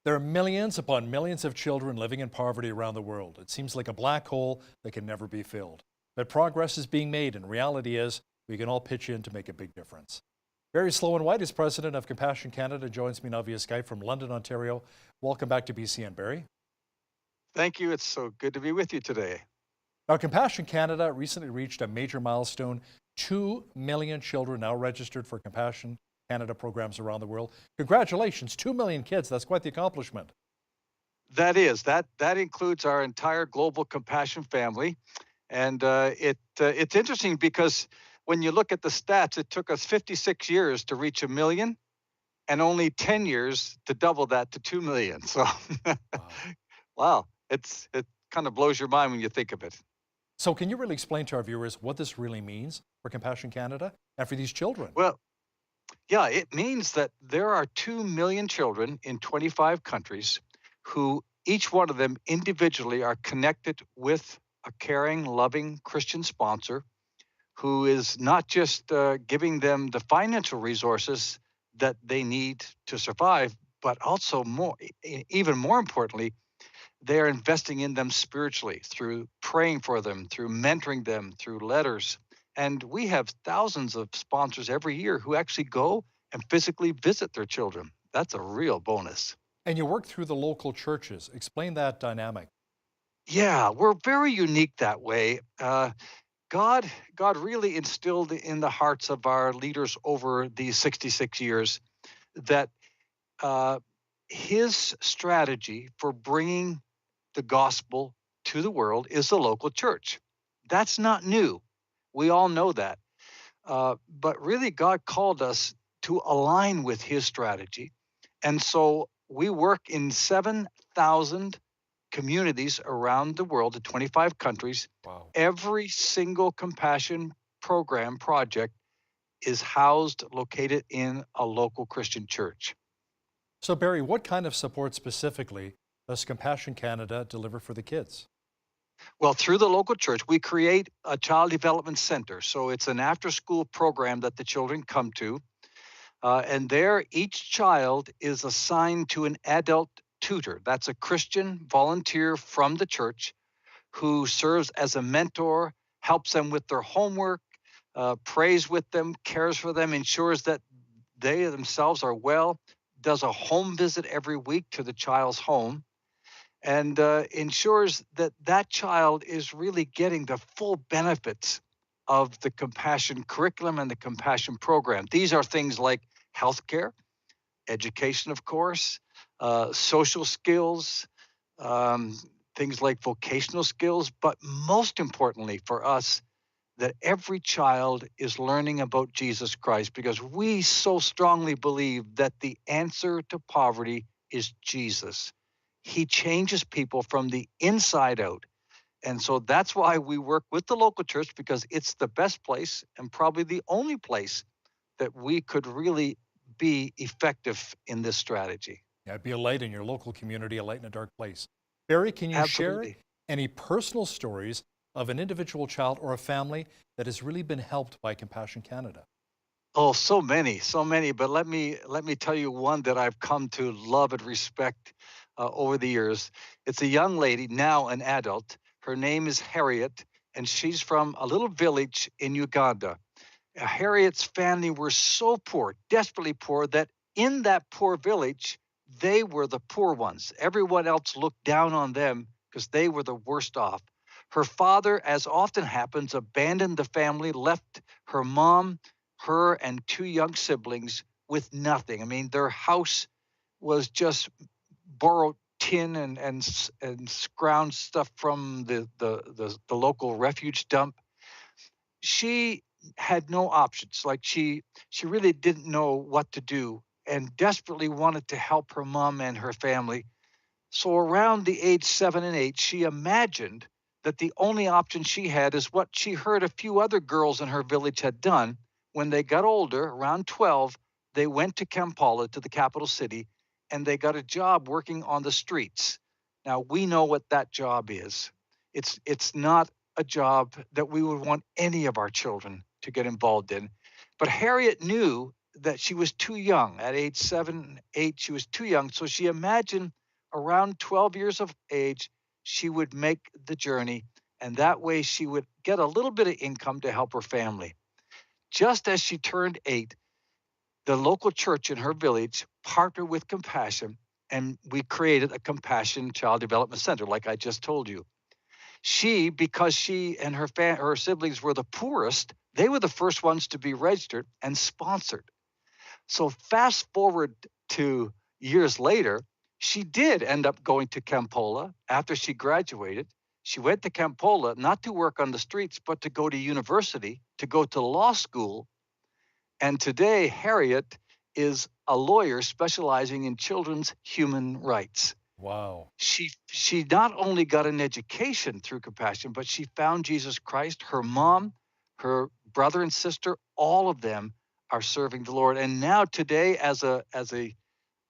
There are millions upon millions of children living in poverty around the world. It seems like a black hole that can never be filled. But progress is being made, and reality is we can all pitch in to make a big difference. Barry Slauenwhite is president of Compassion Canada, joins me now via Skype from London, Ontario. Welcome back to BCN, Barry. Thank you. It's so good to be with you today. Now, Compassion Canada recently reached a major milestone. 2 million children now registered for Compassion Canada programs around the world. Congratulations, 2 million kids. That's quite the accomplishment. That includes our entire global compassion family, and it's interesting because when you look at the stats, it took us 56 years to reach a million, and only 10 years to double that to 2 million. So, Wow. wow, it kind of blows your mind when you think of it. So can you really explain to our viewers what this really means for Compassion Canada and for these children? Well, yeah, it means that there are 2 million children in 25 countries who each one of them individually are connected with a caring, loving Christian sponsor who is not just giving them the financial resources that they need to survive, but also even more importantly, they are investing in them spiritually through praying for them, through mentoring them, through letters. And we have thousands of sponsors every year who actually go and physically visit their children. That's a real bonus. And you work through the local churches. Explain that dynamic. Yeah, we're very unique that way. God really instilled in the hearts of our leaders over these 66 years that uh, his strategy for bringing the gospel to the world is the local church. That's not new. We all know that. But really, God called us to align with his strategy. And so we work in 7,000 communities around the world in 25 countries. Wow. Every single compassion program project is housed, located in a local Christian church. So Barry, what kind of support specifically does Compassion Canada deliver for the kids? Well, through the local church, we create a child development center. So it's an after school program that the children come to. And there, each child is assigned to an adult tutor. That's a Christian volunteer from the church who serves as a mentor, helps them with their homework, prays with them, cares for them, ensures that they themselves are well, does a home visit every week to the child's home, and ensures that that child is really getting the full benefits of the compassion curriculum and the compassion program. These are things like healthcare, education, of course, social skills, um, things like vocational skills, but most importantly for us, that every child is learning about Jesus Christ because we so strongly believe that the answer to poverty is Jesus. He changes people from the inside out. And so that's why we work with the local church because it's the best place and probably the only place that we could really be effective in this strategy. Yeah, be a light in your local community, a light in a dark place. Barry, can you share Absolutely. any personal stories of an individual child or a family that has really been helped by Compassion Canada? Oh, so many. But let me tell you one that I've come to love and respect over the years. It's a young lady, now an adult. Her name is Harriet, and she's from a little village in Uganda. Harriet's family were so poor, desperately poor, that in that poor village, they were the poor ones. Everyone else looked down on them because they were the worst off. Her father, as often happens, abandoned the family, left her mom, her, and two young siblings with nothing. I mean, their house was just borrowed tin and scrounged stuff from the local refuge dump. She had no options. Like she really didn't know what to do and desperately wanted to help her mom and her family. So around the age 7 and 8, she imagined that the only option she had is what she heard a few other girls in her village had done. When they got older, around 12, they went to Kampala, to the capital city, and they got a job working on the streets. Now we know what that job is. It's not a job that we would want any of our children to get involved in. But Harriet knew that she was too young. At age 7, 8, she was too young. So she imagined around 12 years of age, she would make the journey. And that way she would get a little bit of income to help her family. Just as she turned 8, the local church in her village partnered with Compassion, and we created a Compassion Child Development Center, like I just told you. She, because she and her siblings were the poorest, they were the first ones to be registered and sponsored. So fast forward to years later, she did end up going to Campola after she graduated. She went to Campola not to work on the streets, but to go to university, to go to law school. And today, Harriet is a lawyer specializing in children's human rights. Wow. She not only got an education through Compassion, but she found Jesus Christ. Her mom, her brother and sister, all of them are serving the Lord. And now today, as a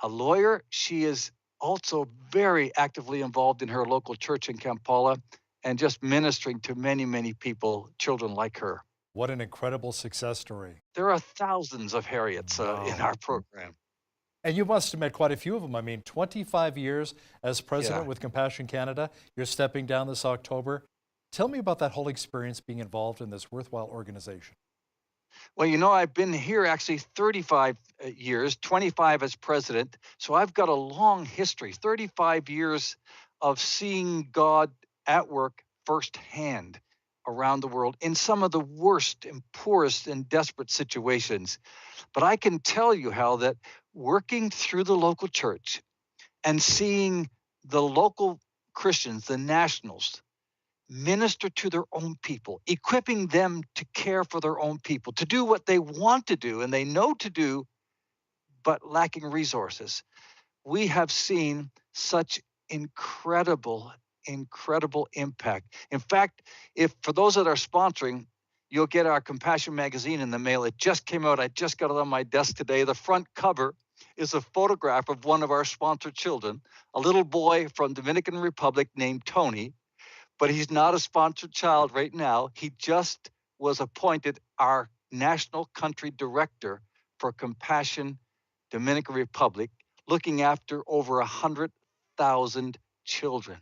lawyer, she is also very actively involved in her local church in Kampala and just ministering to many, many people, children like her. What an incredible success story. There are thousands of Harriets in Wow. our program. And you must have met quite a few of them. I mean, 25 years as president Yeah. with Compassion Canada. You're stepping down this October. Tell me about that whole experience being involved in this worthwhile organization. Well, I've been here actually 35 years, 25 as president. So I've got a long history, 35 years of seeing God at work firsthand around the world in some of the worst and poorest and desperate situations. But I can tell you, Hal, that working through the local church and seeing the local Christians, the nationals, minister to their own people, equipping them to care for their own people, to do what they want to do and they know to do, but lacking resources. We have seen such incredible, incredible impact. In fact, if for those that are sponsoring, you'll get our Compassion magazine in the mail. It just came out. I just got it on my desk today. The front cover is a photograph of one of our sponsored children, a little boy from Dominican Republic named Tony, but he's not a sponsored child right now. He just was appointed our national country director for Compassion Dominican Republic, looking after over 100,000 children.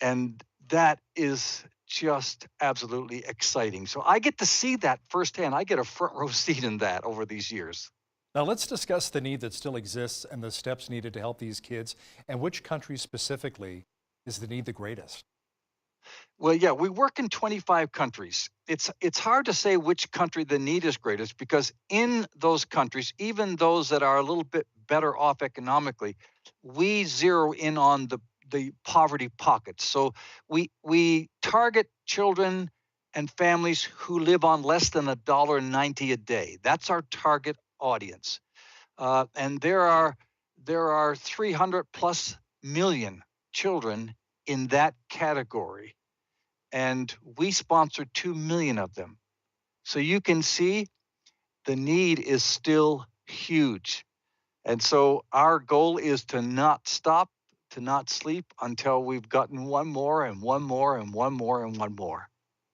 And that is just absolutely exciting. So I get to see that firsthand. I get a front row seat in that over these years. Now, let's discuss the need that still exists and the steps needed to help these kids, and which country specifically is the need the greatest. Well, yeah, we work in 25 countries. It's hard to say which country the need is greatest because in those countries, even those that are a little bit better off economically, we zero in on the poverty pockets. So we target children and families who live on less than $1.90 a day. That's our target audience. And there are 300 plus million children in that category. And we sponsor 2 million of them. So you can see the need is still huge. And so our goal is to not stop, to not sleep until we've gotten one more and one more and one more and one more.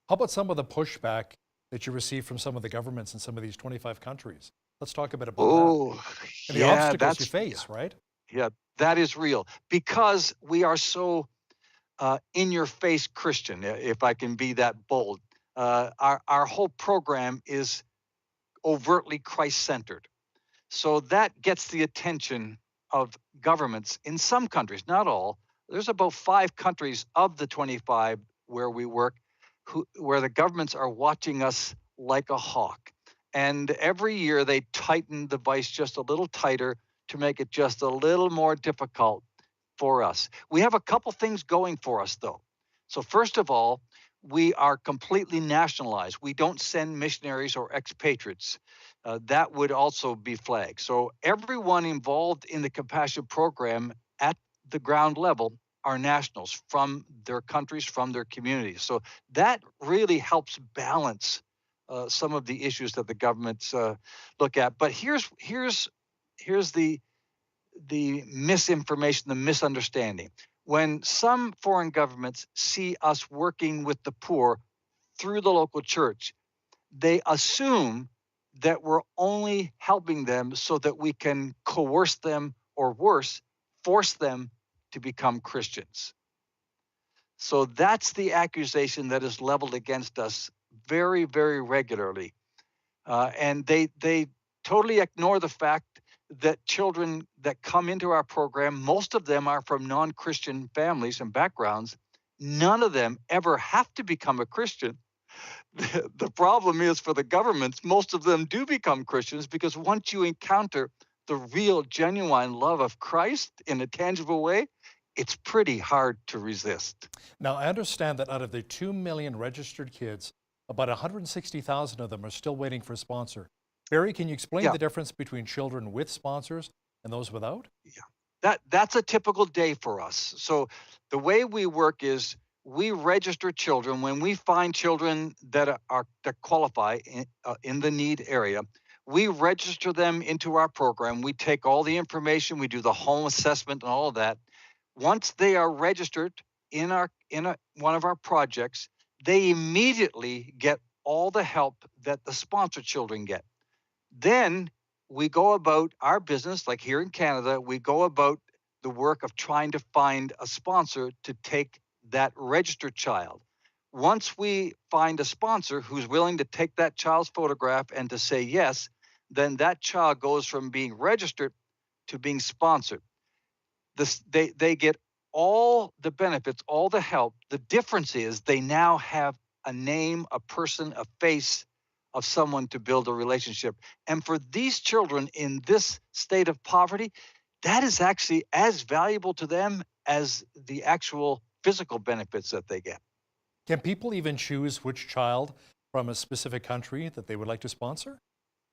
How about some of the pushback that you receive from some of the governments in some of these 25 countries? Let's talk a bit about that. Oh, And the yeah, obstacles you face, right? yeah, that is real because we are so in your face Christian, if I can be that bold. Our whole program is overtly Christ centered. So that gets the attention of governments in some countries, not all. There's about 5 countries of the 25 where we work where the governments are watching us like a hawk. And every year they tighten the vice just a little tighter to make it just a little more difficult for us. We have a couple things going for us, though. So, first of all, we are completely nationalized. We don't send missionaries or expatriates. That would also be flagged. So, everyone involved in the Compassion program at the ground level are nationals from their countries, from their communities. So, that really helps balance some of the issues that the governments look at. But here's the misinformation, the misunderstanding. When some foreign governments see us working with the poor through the local church, they assume that we're only helping them so that we can coerce them, or worse, force them to become Christians. So that's the accusation that is leveled against us very, very regularly. And they totally ignore the fact that children that come into our program, most of them are from non-Christian families and backgrounds. None of them ever have to become a Christian. The problem is, for the governments, most of them do become Christians, because once you encounter the real, genuine love of Christ in a tangible way, it's pretty hard to resist. Now, I understand that out of the 2 million registered kids, about 160,000 of them are still waiting for a sponsor. Barry, can you explain Yeah. the difference between children with sponsors and those without? Yeah. That's a typical day for us. So the way we work is, we register children when we find children that qualify in the need area. We register them into our program. We take all the information. We do the home assessment and all of that. Once they are registered one of our projects, they immediately get all the help that the sponsor children get. Then we go about our business, like here in Canada, we go about the work of trying to find a sponsor to take that registered child. Once we find a sponsor who's willing to take that child's photograph and to say yes, then that child goes from being registered to being sponsored. They get all the benefits, all the help. The difference is, they now have a name, a person, a face of someone to build a relationship. And for these children in this state of poverty, that is actually as valuable to them as the actual physical benefits that they get. Can people even choose which child from a specific country that they would like to sponsor?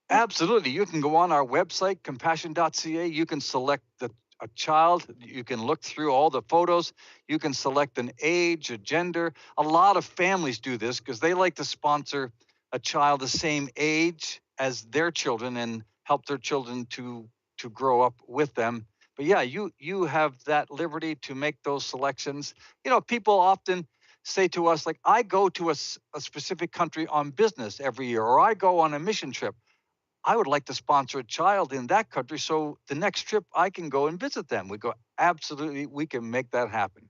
Absolutely. You can go on our website, compassion.ca. You can select a child. You can look through all the photos. You can select an age, a gender. A lot of families do this because they like to sponsor a child the same age as their children and help their children to grow up with them. But yeah, you have that liberty to make those selections. People often say to us, like, I go to a specific country on business every year, or I go on a mission trip. I would like to sponsor a child in that country, so the next trip I can go and visit them. We go, absolutely, we can make that happen.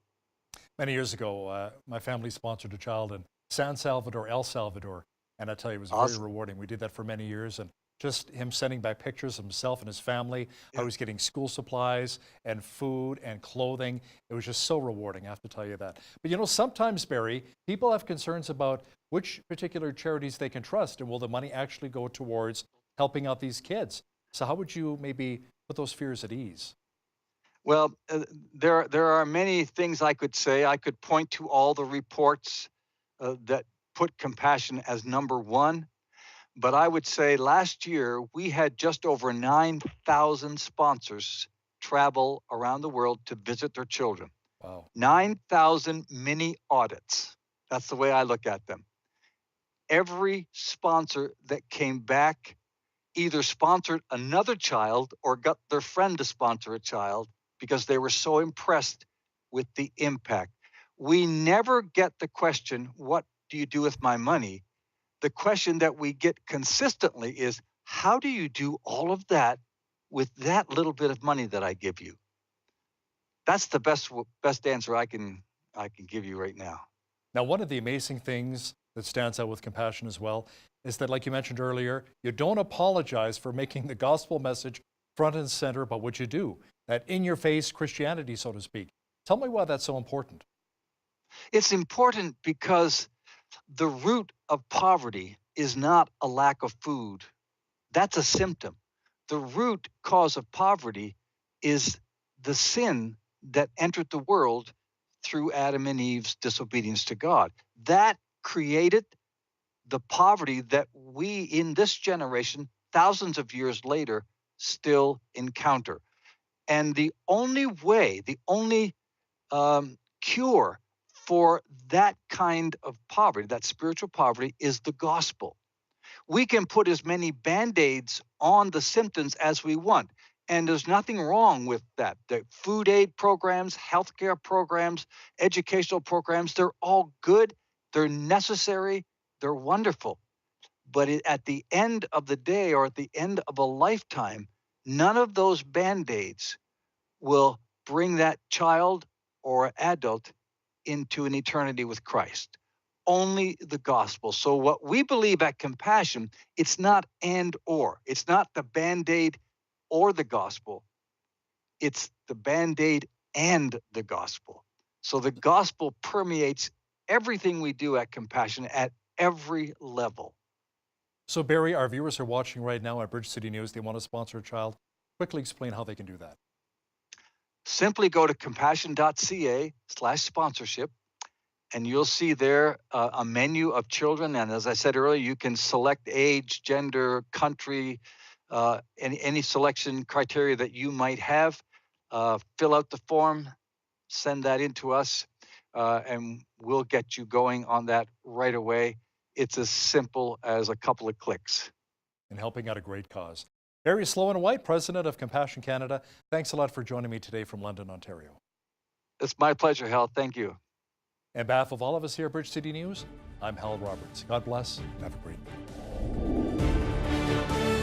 Many years ago, my family sponsored a child in San Salvador, El Salvador, and I tell you, it was very Awesome. rewarding. We did that for many years, and just him sending back pictures of himself and his family, how Yeah. he was getting school supplies and food and clothing. It was just so rewarding, I have to tell you that. But sometimes, Barry, people have concerns about which particular charities they can trust, and will the money actually go towards helping out these kids? So how would you maybe put those fears at ease? Well, there are many things I could say. I could point to all the reports that put compassion as number one. But I would say last year we had just over 9,000 sponsors travel around the world to visit their children. Wow. 9,000 mini audits. That's the way I look at them. Every sponsor that came back either sponsored another child or got their friend to sponsor a child because they were so impressed with the impact. We never get the question, what do you do with my money? The question that we get consistently is, how do you do all of that with that little bit of money that I give you? That's the best answer I can give you right now. Now, one of the amazing things that stands out with compassion as well is that, like you mentioned earlier, you don't apologize for making the gospel message front and center about what you do, that in your face Christianity, so to speak. Tell me why that's so important. It's important because the root of poverty is not a lack of food. That's a symptom. The root cause of poverty is the sin that entered the world through Adam and Eve's disobedience to God. That created the poverty that we in this generation, thousands of years later, still encounter. And the only way, the only cure for that kind of poverty, that spiritual poverty, is the gospel. We can put as many band-aids on the symptoms as we want. And there's nothing wrong with that. The food aid programs, healthcare programs, educational programs, they're all good, they're necessary, they're wonderful. But at the end of the day or at the end of a lifetime, none of those band-aids will bring that child or adult into an eternity with Christ. Only the gospel. So what we believe at Compassion, it's not and or. It's not the band-aid or the gospel. It's the band-aid and the gospel. So the gospel permeates everything we do at Compassion at every level. So Barry, our viewers are watching right now at Bridge City News. They want to sponsor a child. Quickly explain how they can do that. Simply go to compassion.ca/sponsorship, and you'll see there a menu of children. And as I said earlier, you can select age, gender, country, any selection criteria that you might have. Fill out the form, send that in to us, and we'll get you going on that right away. It's as simple as a couple of clicks. And helping out a great cause. Barry Slauenwhite, President of Compassion Canada, thanks a lot for joining me today from London, Ontario. It's my pleasure, Hal. Thank you. On behalf of all of us here at Bridge City News, I'm Hal Roberts. God bless and have a great day.